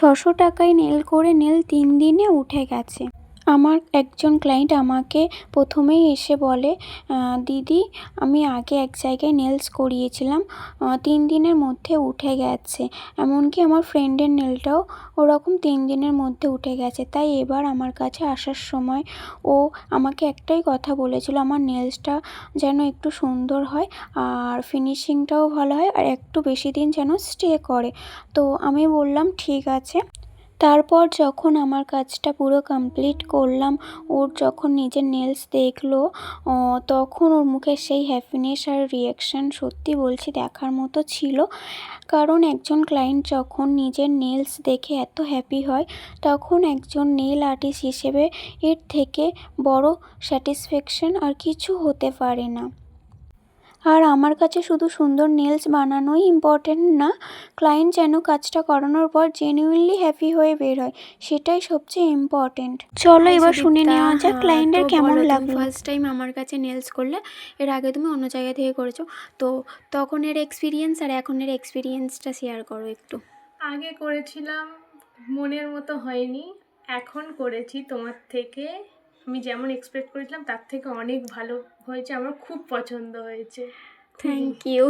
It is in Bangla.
600 টাকায় নেল করে নেল 3 দিনে উঠে গেছে। আমার একজন ক্লায়েন্ট আমাকে প্রথমেই এসে বলে, দিদি আমি আগে এক জায়গায় নেলস করিয়েছিলাম, 3 দিনের মধ্যে উঠে গেছে। এমনকি আমার ফ্রেন্ডের নেলটাও ওরকম 3 দিনের মধ্যে উঠে গেছে। তাই এবার আমার কাছে আসার সময় ও আমাকে একটাই কথা বলেছিল, আমার নেলসটা যেন একটু সুন্দর হয় আর ফিনিশিংটাও ভালো হয় আর একটু বেশি দিন যেন স্টে করে। তো আমি বললাম ঠিক আছে। তারপর যখন আমার কাজটা পুরো কমপ্লিট করলাম, ওর যখন নিজের নেলস দেখলো তখন ওর মুখে সেই হ্যাপিনেস আর রিঅ্যাকশান সত্যি বলছি দেখার মতো ছিল। কারণ একজন ক্লায়েন্ট যখন নিজের নেলস দেখে এত হ্যাপি হয়, তখন একজন নেল আর্টিস্ট হিসেবে এর থেকে বড় স্যাটিসফ্যাকশন আর কিছু হতে পারে না। আর আমার কাছে শুধু সুন্দর নেলস বানানোই ইম্পর্টেন্ট না, ক্লায়েন্ট যেন কাজটা করানোর পর জেনুইনলি হ্যাপি হয়ে বের হয়, সেটাই সবচেয়ে ইম্পর্টেন্ট। চলো এবার শুনে নেওয়া যাক ক্লায়েন্টের কেমন লাগলো। ফার্স্ট টাইম আমার কাছে নেলস করলে, এর আগে তুমি অন্য জায়গা থেকে করেছো, তো তখনের এক্সপিরিয়েন্স আর এখনের এক্সপিরিয়েন্সটা শেয়ার করো একটু। আগে করেছিলাম, মনের মতো হয়নি। এখন করেছি তোমার থেকে, আমি যেমন এক্সপেক্ট করেছিলাম তার থেকে অনেক ভালো হয়েছে, আমার খুব পছন্দ হয়েছে। Thank you.